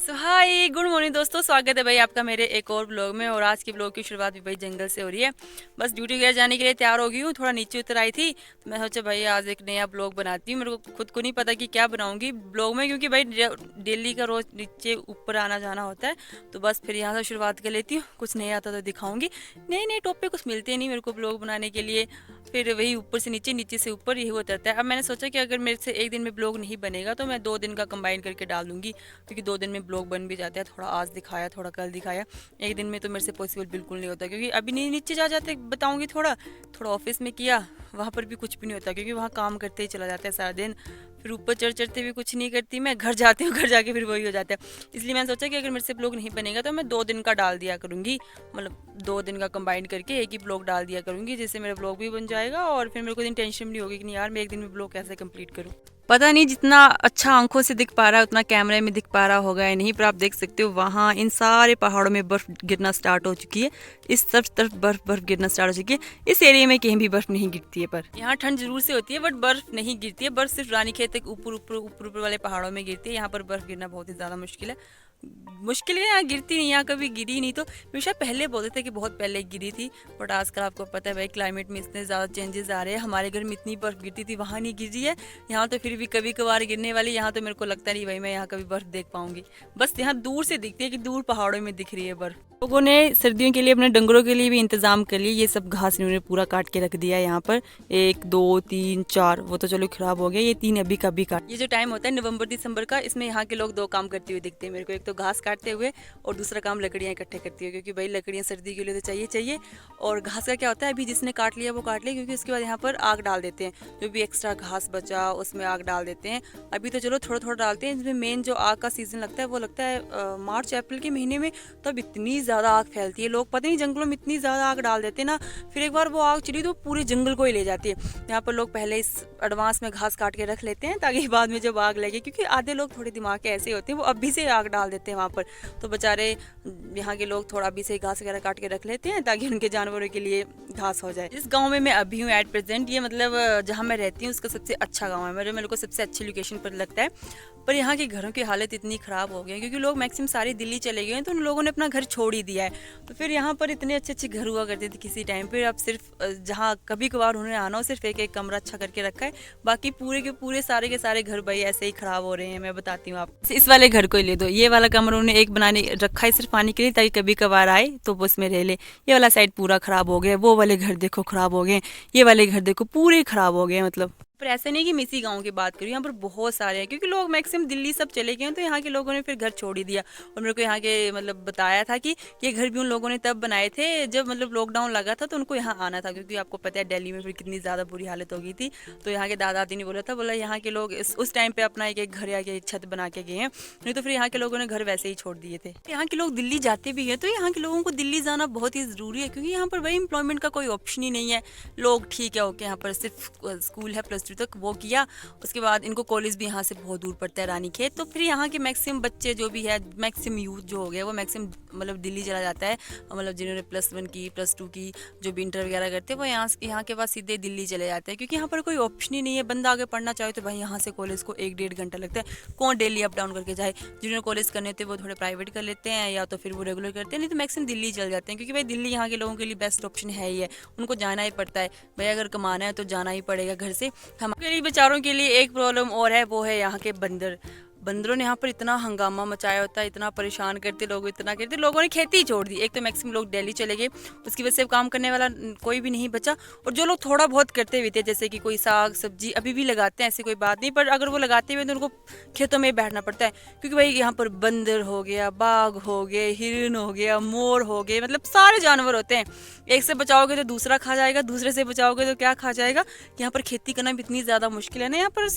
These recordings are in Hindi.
सो हाय गुड मॉर्निंग दोस्तों, स्वागत है भाई आपका मेरे एक और ब्लॉग में। और आज की ब्लॉग की शुरुआत भी भाई जंगल से हो रही है। बस ड्यूटी वगैरह जाने के लिए तैयार हो गई हूँ, थोड़ा नीचे उतर आई थी तो मैं सोचा भाई आज एक नया ब्लॉग बनाती हूँ। मेरे को खुद को नहीं पता कि क्या बनाऊंगी ब्लॉग में, क्योंकि भाई डेली का रोज नीचे ऊपर आना जाना होता है। तो बस फिर यहाँ से शुरुआत कर लेती हूँ, कुछ नहीं आता तो दिखाऊंगी। नए नए टॉपिक कुछ मिलते नहीं मेरे को ब्लॉग बनाने के लिए, फिर वही ऊपर से नीचे नीचे से ऊपर यही होता रहता है। अब मैंने सोचा कि अगर मेरे से एक दिन में ब्लॉग नहीं बनेगा तो मैं 2 दिन का कंबाइन करके डाल दूंगी, क्योंकि 2 दिन में ब्लॉग बन भी जाता है। थोड़ा आज दिखाया, थोड़ा कल दिखाया। एक दिन में तो मेरे से पॉसिबल बिल्कुल नहीं होता, क्योंकि अभी नहीं नीचे जा जाते बताऊंगी। थोड़ा थोड़ा ऑफिस में किया, वहाँ पर भी कुछ भी नहीं होता, क्योंकि वहाँ काम करते ही चला जाता है सारा दिन। फिर ऊपर चढ़ते भी कुछ नहीं करती मैं, घर जाती हूँ, घर जाके फिर वही हो जाता है। इसलिए मैंने सोचा कि अगर मेरे से ब्लॉग नहीं बनेगा तो मैं 2 दिन का डाल दिया करूँगी, मतलब 2 दिन का कंबाइन करके एक ही ब्लॉग डाल दिया करूँगी, जिससे मेरा ब्लॉग भी बन जाएगा और फिर मेरे को दिन टेंशन नहीं होगी कि नहीं यार मैं एक दिन में ब्लॉग कैसे कंप्लीट करूँ। पता नहीं जितना अच्छा आंखों से दिख पा रहा है उतना कैमरे में दिख पा रहा होगा या नहीं, पर आप देख सकते हो वहाँ इन सारे पहाड़ों में बर्फ गिरना स्टार्ट हो चुकी है। इस तरफ बर्फ गिरना स्टार्ट हो चुकी है। इस एरिया में कहीं भी बर्फ नहीं गिरती है, पर यहाँ ठंड जरूर से होती है बट बर्फ नहीं गिरती है। बर्फ सिर्फ रानीखेत तक ऊपर वाले पहाड़ों में गिरती है। यहाँ पर बर्फ गिरना बहुत ही ज्यादा मुश्किल है। मुश्किल है, यहाँ गिरती नहीं, यहाँ कभी गिरी नहीं। तो हमेशा पहले बोलते थे कि बहुत पहले गिरी थी, बट आजकल आपको पता है भाई क्लाइमेट में इतने ज़्यादा चेंजेस आ रहे हैं। हमारे घर में इतनी बर्फ़ गिरती थी, वहाँ नहीं गिर रही है। यहाँ तो फिर भी कभी कभार गिरने वाली। यहाँ तो मेरे को लगता नहीं भाई मैं यहाँ कभी बर्फ़ देख पाऊंगी। बस यहाँ दूर से दिखती है कि दूर पहाड़ों में दिख रही है बर्फ़। लोगों ने सर्दियों के लिए अपने डंगरों के लिए भी इंतजाम कर लिया। ये सब घास इन्होंने पूरा काट के रख दिया यहाँ पर। 1 2 3 4, वो तो चलो खराब हो गया, ये 3 अभी का भी काट। ये जो टाइम होता है नवंबर दिसंबर का, इसमें यहाँ के लोग 2 काम करते हुए दिखते हैं मेरे को। एक तो घास काटते हुए और दूसरा काम लकड़ियाँ इकट्ठे करती है, क्योंकि भाई लकड़ियाँ सर्दी के लिए तो चाहिए चाहिए। और घास का क्या होता है, अभी जिसने काट लिया वो काट लिया, क्योंकि उसके बाद यहाँ पर आग डाल देते हैं। जो भी एक्स्ट्रा घास बचा उसमें आग डाल देते हैं। अभी तो चलो थोड़ा थोड़ा डालते हैं, इसमें मेन जो आग का सीजन लगता है वो लगता है मार्च अप्रैल के महीने में। तब इतनी ज़्यादा आग फैलती है, लोग पता नहीं जंगलों में इतनी ज़्यादा आग डाल देते हैं ना। फिर एक बार वो आग चली तो पूरे जंगल को ही ले जाती है। यहाँ पर लोग पहले इस एडवांस में घास काट के रख लेते हैं, ताकि बाद में जब आग लगे, क्योंकि आधे लोग थोड़े दिमाग के ऐसे होते हैं वो अभी से आग डाल देते हैं वहाँ पर। तो बेचारे यहाँ के लोग थोड़ा अभी से घास वगैरह काट के रख लेते हैं, ताकि उनके जानवरों के लिए घास हो जाए। इस गांव में मैं अभी हूँ एट प्रेजेंट, ये मतलब जहाँ मैं रहती हूँ उसका सबसे अच्छा गांव है, मेरे को सबसे अच्छी लोकेशन पर लगता है। पर यहाँ के घरों की हालत इतनी ख़राब हो गई है, क्योंकि लोग मैक्सिमम सारे दिल्ली चले गए हैं, तो उन लोगों ने अपना घर छोड़ ही दिया है। तो फिर यहाँ पर इतने अच्छे अच्छे घर हुआ करते थे किसी टाइम पे, अब सिर्फ जहाँ कभी कभार उन्होंने आना हो सिर्फ एक एक कमरा अच्छा करके रखा है। बाकी पूरे के पूरे सारे के सारे घर भाई ऐसे ही ख़राब हो रहे हैं। मैं बताती हूँ आप, इस वाले घर को ही ले दो, ये वाला कमरा उन्होंने एक बनाने रखा है सिर्फ पानी के लिए, ताकि कभी कभार आए तो वो उसमें रह ले। ये वाला साइड पूरा ख़राब हो गया, वो वाले घर देखो ख़राब हो गए, ये वाले घर देखो पूरे ख़राब हो गए। मतलब पर ऐसे नहीं कि मैं इसी गाँव की बात करूँ, यहाँ पर बहुत सारे हैं, क्योंकि लोग मैक्सिमम दिल्ली सब चले गए हैं, तो यहाँ के लोगों ने फिर घर छोड़ ही दिया। और मेरे को यहाँ के मतलब बताया था कि ये घर भी उन लोगों ने तब बनाए थे जब मतलब लॉकडाउन लगा था, तो उनको यहाँ आना था, क्योंकि आपको पता है दिल्ली में फिर कितनी ज़्यादा बुरी हालत हो गई थी। तो यहाँ के दादा दादी ने बोला यहाँ के लोग उस टाइम पे अपना एक घर या एक छत बना के गए हैं, नहीं तो फिर यहाँ के लोगों ने घर वैसे ही छोड़ दिए थे। यहाँ के लोग दिल्ली जाते भी हैं, तो यहाँ के लोगों को दिल्ली जाना बहुत ही ज़रूरी है, क्योंकि यहाँ पर वही एम्प्लॉयमेंट का कोई ऑप्शन ही नहीं है। लोग ठीक है ओके, यहाँ पर सिर्फ स्कूल है +2 तक, वो किया, उसके बाद इनको कॉलेज भी यहाँ से बहुत दूर पड़ता है रानीखेत। तो फिर यहाँ के मैक्सिमम बच्चे जो भी है, मैक्सिमम यूथ जो हो गया वो मैक्सिमम मतलब दिल्ली चला जाता है। मतलब जिन्होंने +1 की +2 की, जो भी इंटर वगैरह करते हैं वो यहाँ के बाद सीधे दिल्ली चले जाते हैं, क्योंकि यहाँ पर कोई ऑप्शन ही नहीं है। बंदा आगे पढ़ना चाहे तो भाई यहाँ से कॉलेज को 1 1.5 घंटा लगता है, कौन डेली अप डाउन करके जाए। जिन्होंने कॉलेज करने थे वो थोड़े प्राइवेट कर लेते हैं, या तो फिर वो रेगुलर करते हैं, नहीं तो मैक्सिमम दिल्ली चल जाते हैं, क्योंकि भाई दिल्ली यहाँ के लोगों के लिए बेस्ट ऑप्शन है ही है। उनको जाना ही पड़ता है भाई, अगर कमाना है तो जाना ही पड़ेगा घर से। हम गरीब बेचारों के लिए एक प्रॉब्लम और है, वो है यहाँ के बंदरों ने यहाँ पर इतना हंगामा मचाया होता है, इतना परेशान करते लोग, इतना करते लोगों ने खेती ही छोड़ दी। एक तो मैक्सिमम लोग दिल्ली चले गए, उसकी वजह से काम करने वाला कोई भी नहीं बचा। और जो लोग थोड़ा बहुत करते हुए थे, जैसे कि कोई साग सब्जी अभी भी लगाते हैं, ऐसी कोई बात नहीं, पर अगर वो लगाते हुए तो उनको खेतों में बैठना पड़ता है, क्योंकि भाई यहाँ पर बंदर हो गया, बाघ हो गए, हिरन हो गया, मोर हो गए, मतलब सारे जानवर होते हैं। एक से बचाओगे तो दूसरा खा जाएगा, दूसरे से बचाओगे तो क्या खा जाएगा। यहाँ पर खेती करना भी इतनी ज़्यादा मुश्किल है ना, यहाँ पर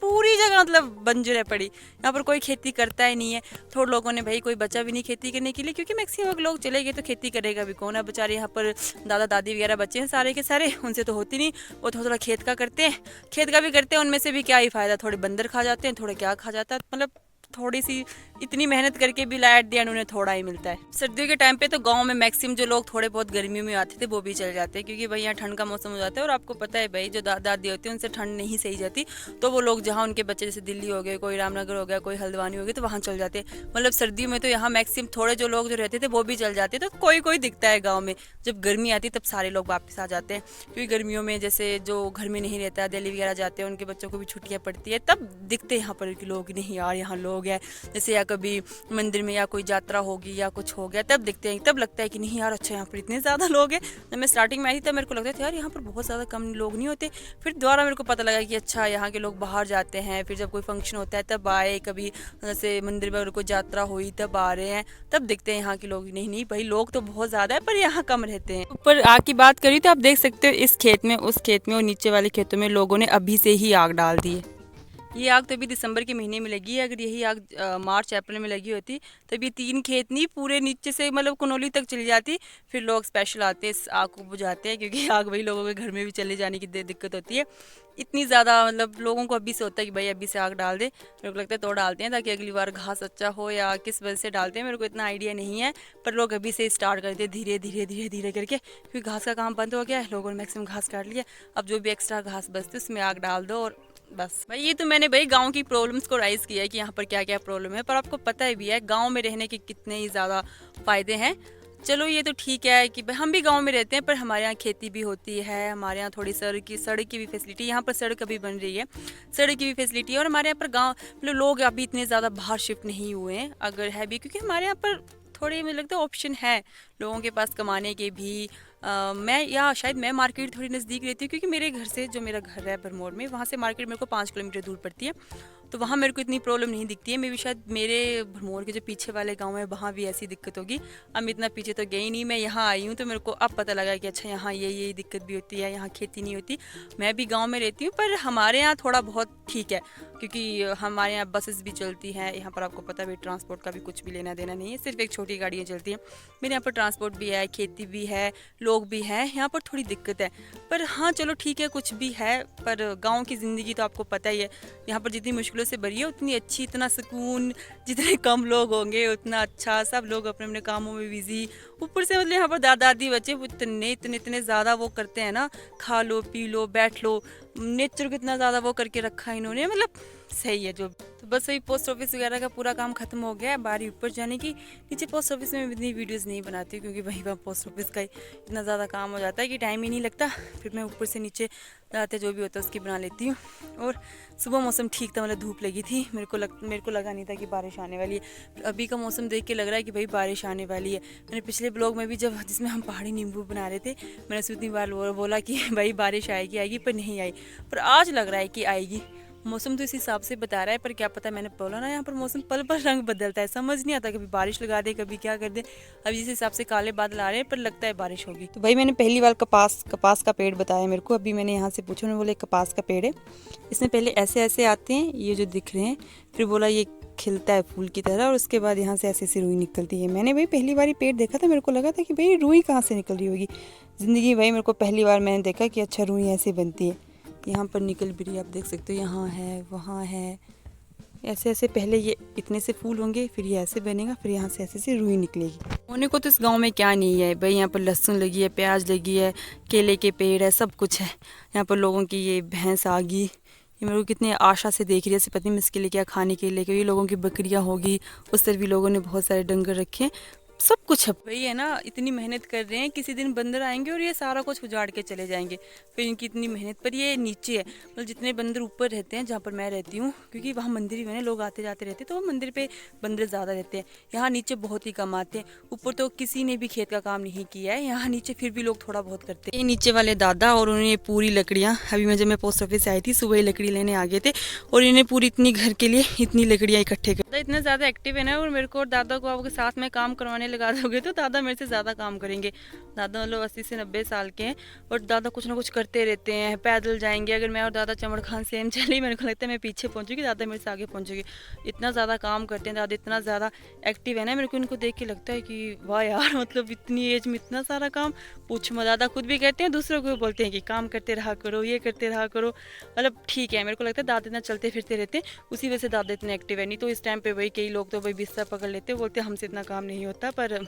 पूरी जगह मतलब बंजर है पड़ी, यहाँ पर कोई खेती करता ही नहीं है। थोड़े लोगों ने भाई, कोई बचा भी नहीं खेती करने के लिए, क्योंकि मैक्सिमम लोग चले गए तो खेती करेगा भी कौन है। बेचारे यहाँ पर दादा दादी वगैरह बच्चे हैं सारे के सारे, उनसे तो होती नहीं, वो थोड़ा थोड़ा खेत का करते हैं, खेत का भी करते हैं, उनमें से भी क्या ही फ़ायदा, थोड़े बंदर खा जाते हैं, थोड़े क्या खा जाता है, मतलब थोड़ी सी इतनी मेहनत करके भी एट द एंड उन्हें थोड़ा ही मिलता है। सर्दियों के टाइम पे तो गांव में मैक्सिमम जो लोग थोड़े बहुत गर्मियों में आते थे वो भी चले जाते हैं, क्योंकि भाई यहाँ ठंड का मौसम हो जाता है। और आपको पता है भाई जो दादी होती है उनसे ठंड नहीं सही जाती, तो वो लोग जहाँ उनके बच्चे जैसे दिल्ली हो गए, कोई रामनगर हो गया, कोई हल्द्वानी हो गया, तो वहाँ चल जाते। मतलब सर्दियों में तो यहाँ मैक्सिमम थोड़े जो लोग जो रहते थे वो भी चल जाते, तो कोई कोई दिखता है गाँव में। जब गर्मी आती तब सारे लोग वापस आ जाते हैं, क्योंकि गर्मियों में जैसे जो घर में नहीं रहता है, दिल्ली वगैरह जाते हैं, उनके बच्चों को भी छुट्टियाँ पड़ती है, तब दिखते हैं यहाँ पर कि लोग नहीं यार यहाँ लोग हैं। जैसे या कभी मंदिर में या कोई यात्रा होगी या कुछ हो गया तब दिखते हैं, तब लगता है कि नहीं यार अच्छा यहाँ पर इतने ज़्यादा लोग हैं। जब मैं स्टार्टिंग में आई थी तब मेरे को लगता था यार यहाँ पर बहुत ज़्यादा कम लोग नहीं होते। फिर दोबारा मेरे को पता लगा कि अच्छा यहाँ के लोग बाहर जाते हैं, फिर जब कोई फंक्शन होता है तब आए, कभी जैसे मंदिर में अगर कोई यात्रा हुई तब आ रहे हैं, तब दिखते हैं यहाँ के लोग। नहीं नहीं भाई लोग तो बहुत ज़्यादा है पर यहाँ कम रहते हैं। ऊपर आग की बात करी तो आप देख सकते हो इस खेत में, उस खेत में और नीचे वाले खेतों में लोगों ने अभी से ही आग डाल दी है। ये आग तो अभी दिसंबर के महीने में लगी है, अगर यही आग मार्च अप्रैल में लगी होती तब ये 3 खेत नहीं पूरे नीचे से मतलब कुनौली तक चली जाती। फिर लोग स्पेशल आते हैं इस आग को बुझाते हैं, क्योंकि आग वही लोगों के घर में भी चले जाने की दिक्कत होती है। इतनी ज़्यादा मतलब लोगों को अभी से होता है कि भाई अभी से आग डाल दे। मेरे को लगता है तो डालते हैं ताकि अगली बार घास अच्छा हो, या किस वजह से डालते हैं मेरे को इतना आइडिया नहीं है, पर लोग अभी से स्टार्ट करते हैं धीरे धीरे धीरे धीरे करके, क्योंकि घास का काम बंद हो गया है, लोगों ने मैक्सिमम घास काट लिया। अब जो भी एक्स्ट्रा घास बचती है उसमें आग डाल दो और बस। भाई ये तो मैंने भाई गांव की प्रॉब्लम्स को राइज किया है कि यहाँ पर क्या क्या प्रॉब्लम है, पर आपको पता ही भी है गांव में रहने के कितने ही ज़्यादा फ़ायदे हैं। चलो ये तो ठीक है कि भाई हम भी गांव में रहते हैं, पर हमारे यहाँ खेती भी होती है, हमारे यहाँ थोड़ी सड़क की भी फैसिलिटी, यहाँ पर सड़क अभी बन रही है, सड़क की भी फैसिलिटी है। और हमारे यहाँ पर गाँव मतलब लोग अभी इतने ज़्यादा बाहर शिफ्ट नहीं हुए हैं, अगर है भी, क्योंकि हमारे यहाँ पर थोड़े मुझे लगता है ऑप्शन है लोगों के पास कमाने के भी। मैं या शायद मैं मार्केट थोड़ी नज़दीक रहती हूँ, क्योंकि मेरे घर से जो मेरा घर है भरमौर में, वहाँ से मार्केट मेरे को 5 किलोमीटर दूर पड़ती है, तो वहाँ मेरे को इतनी प्रॉब्लम नहीं दिखती है। मे भी शायद मेरे भरमौर के जो पीछे वाले गांव है वहाँ भी ऐसी दिक्कत होगी। अब इतना पीछे तो गई नहीं, मैं यहाँ आई हूँ तो मेरे को अब पता लगा कि अच्छा यहाँ ये दिक्कत भी होती है, यहाँ खेती नहीं होती। मैं भी गाँव में रहती हूँ, पर हमारे यहाँ थोड़ा बहुत ठीक है, क्योंकि हमारे यहाँ बसेस भी चलती हैं। यहाँ पर आपको पता है ट्रांसपोर्ट का भी कुछ भी लेना देना नहीं है, सिर्फ एक छोटी गाड़ियाँ चलती हैं। मेरे यहाँ पर ट्रांसपोर्ट भी है, खेती भी है, लोग भी हैं, यहाँ पर थोड़ी दिक्कत है। पर हाँ चलो ठीक है कुछ भी है, पर गाँव की ज़िंदगी तो आपको पता ही है, यहाँ पर जितनी मुश्किलों से भरी है उतनी अच्छी, इतना सुकून, जितने कम लोग होंगे उतना अच्छा, सब लोग अपने अपने कामों में बिजी। ऊपर से मतलब यहाँ पर दादा दादी बच्चे इतने इतने इतने ज़्यादा वो करते हैं ना, खा लो पी लो बैठ लो, नेचर को इतना ज़्यादा वो करके रखा है इन्होंने, मतलब सही है जो। तो बस वही पोस्ट ऑफिस वगैरह का पूरा काम खत्म हो गया है, बारी ऊपर जाने की। नीचे पोस्ट ऑफिस में इतनी वीडियोस नहीं बनाती हूँ, क्योंकि वहीं पर पोस्ट ऑफिस का इतना ज़्यादा काम हो जाता है कि टाइम ही नहीं लगता। फिर मैं ऊपर से नीचे जाते जो भी होता है उसकी बना लेती हूँ। और सुबह मौसम ठीक था, मतलब धूप लगी थी, मेरे को लगा नहीं था कि बारिश आने वाली है। अभी का मौसम देख के लग रहा है कि भाई बारिश आने वाली है। मैंने पिछले ब्लॉग में भी जब जिसमें हम पहाड़ी नींबू बना रहे थे, मैंने उतनी बार बोला कि भाई बारिश आएगी, पर नहीं आई। पर आज लग रहा है कि आएगी। मौसम तो इस हिसाब से बता रहा है, पर क्या पता, मैंने बोला ना यहाँ पर मौसम पल पल रंग बदलता है, समझ नहीं आता, कभी बारिश लगा दे कभी क्या कर दे। अब जिस हिसाब से काले बादल आ रहे हैं, पर लगता है बारिश होगी। तो भाई मैंने पहली बार कपास का पेड़ बताया मेरे को। अभी मैंने यहाँ से पूछा, उन्होंने बोले कपास का पेड़ है, इसमें पहले ऐसे ऐसे आते हैं ये जो दिख रहे हैं, फिर बोला ये खिलता है फूल की तरह, और उसके बाद यहाँ से ऐसे ऐसे रुई निकलती है। मैंने भाई पहली बार पेड़ देखा था, मेरे को लगा था कि भाई रुई कहाँ से निकल रही होगी। ज़िंदगी भाई मेरे को पहली बार मैंने देखा कि अच्छा रुई ऐसे बनती है। यहाँ पर निकल भी रही है, आप देख सकते हो, यहाँ है वहाँ है, ऐसे ऐसे पहले ये इतने से फूल होंगे, फिर ये ऐसे बनेगा, फिर यहाँ से ऐसे से रुई निकलेगी। होने को तो इस गांव में क्या नहीं है भाई, यहाँ पर लहसुन लगी है, प्याज लगी है, केले के पेड़ है, सब कुछ है। यहाँ पर लोगों की ये भैंस आ गई, ये मेरे को कितने आशा से देख रही है, पता नहीं इसके लिए क्या खाने के लिए, क्योंकि लोगों की बकरियाँ होगी, उस तरफ भी लोगों ने बहुत सारे डंगर रखे हैं, सब कुछ है भाई है ना। इतनी मेहनत कर रहे हैं, किसी दिन बंदर आएंगे और ये सारा कुछ उजाड़ के चले जाएंगे। फिर इनकी इतनी मेहनत, पर ये नीचे है, मतलब जितने बंदर ऊपर रहते हैं जहाँ पर मैं रहती हूँ, क्योंकि वहाँ मंदिर ही है, लोग आते जाते रहते हैं, तो वो मंदिर पे बंदर ज़्यादा रहते हैं। यहाँ नीचे बहुत ही कम आते हैं। ऊपर तो किसी ने भी खेत का काम नहीं किया है, यहाँ नीचे फिर भी लोग थोड़ा बहुत करते हैं। ये नीचे वाले दादा, और उन्होंने पूरी लकड़ियाँ, अभी जब मैं पोस्ट ऑफिस से आई थी सुबह ही लकड़ी लेने आ गए थे, और इन्हें पूरी इतनी घर के लिए इतनी लकड़ियाँ इकट्ठे कर। इतना ज़्यादा एक्टिव है ना, और मेरे को और दादा को आपके साथ में काम करवाने लगा दोगे तो दादा मेरे से ज़्यादा काम करेंगे। दादा मतलब 80 से 90 साल के हैं, और दादा कुछ ना कुछ करते रहते हैं, पैदल जाएंगे। अगर मैं और दादा चमड़ खान सेम चली, मेरे को लगता है मैं पीछे पहुंचूंगी, दादा मेरे से आगे पहुंचेगी। इतना ज़्यादा काम करते हैं दादा, इतना ज़्यादा एक्टिव है ना, मेरे को इनको देख के लगता है कि वाह यार, मतलब इतनी एज में इतना सारा काम, पूछ मत। दादा खुद भी कहते हैं, दूसरों को बोलते हैं कि काम करते रहा करो, ये करते रहा करो। मतलब ठीक है, मेरे को लगता है दादा इतना चलते फिरते रहते हैं, उसी वजह से दादा इतने एक्टिव है। नहीं तो इस टाइम पे भाई कई लोग तो भाई बिस्तर पकड़ लेते, बोलते हमसे इतना काम नहीं होता, पर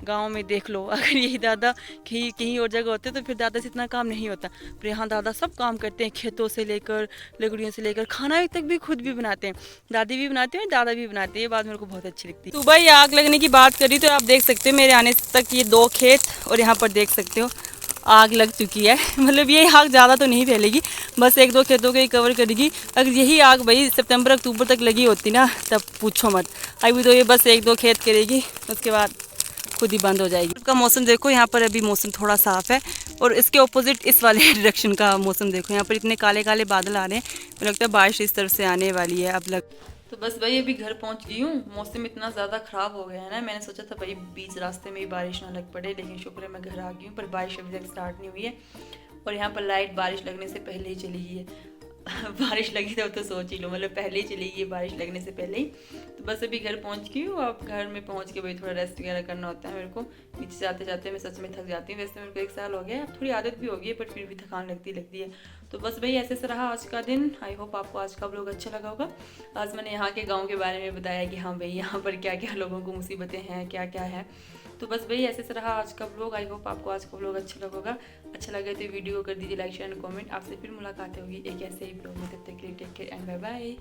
गांव में देख लो अगर यही दादा कहीं कहीं और जगह होते तो फिर दादा से इतना काम नहीं होता। पर यहाँ दादा सब काम करते हैं, खेतों से लेकर लकड़ियों से लेकर खाना तक भी खुद भी बनाते हैं। दादी भी बनाते हैं, दादा भी बनाते हैं। ये बात मेरे को बहुत अच्छी लगती है। सुबह ही आग लगने की बात करी तो आप देख सकते हो मेरे आने तक ये 2 खेत, और यहाँ पर देख सकते हो आग लग चुकी है। मतलब ये आग ज़्यादा तो नहीं फैलेगी, बस 1-2 खेतों को ही कवर करेगी। अगर यही आग भाई सितंबर अक्टूबर तक लगी होती ना, तब पूछो मत। अभी तो ये बस 1-2 खेत करेगी, उसके बाद खुद ही बंद हो जाएगी। इसका मौसम देखो, यहाँ पर अभी मौसम थोड़ा साफ है, और इसके ऑपोजिट इस वाले डायरेक्शन का मौसम देखो, यहाँ पर इतने काले काले बादल आ रहे हैं, मुझे लगता है बारिश इस तरफ से आने वाली है अब लग। तो बस भाई अभी घर पहुंच गई हूँ। मौसम इतना ज़्यादा ख़राब हो गया है ना, मैंने सोचा था भाई बीच रास्ते में ही बारिश ना लग पड़े, लेकिन शुक्र है मैं घर आ गई हूँ। पर बारिश अभी तक स्टार्ट नहीं हुई है, और यहाँ पर लाइट बारिश लगने से पहले ही चली गई है। बारिश लगी तो सोच ही लो, मतलब पहले ही चली गई बारिश लगने से पहले ही। तो बस अभी घर पहुंच गई हूँ। अब घर में पहुंच के भाई थोड़ा रेस्ट वगैरह करना होता है मेरे को। नीचे जाते जाते मैं सच में थक जाती हूँ। वैसे मेरे को 1 साल हो गया है, अब थोड़ी आदत भी हो गई है, पर फिर भी थकान लगती है। तो बस भाई ऐसे से रहा आज का दिन। आई होप आपको आज का व्लॉग अच्छा लगा होगा। आज मैंने यहाँ के गाँव के बारे में बताया कि हाँ भाई यहाँ पर क्या क्या लोगों को मुसीबतें हैं, क्या क्या है। तो बस भाई ऐसे से रहा आज का व्लॉग। आई होप आपको आज का व्लॉग अच्छा लगेगा। अच्छा लगे तो वीडियो कर दीजिए लाइक शेयर एंड कमेंट। आपसे फिर मुलाकात होगी एक ऐसे ही व्लॉग में, तब तक के लिए take care and bye bye.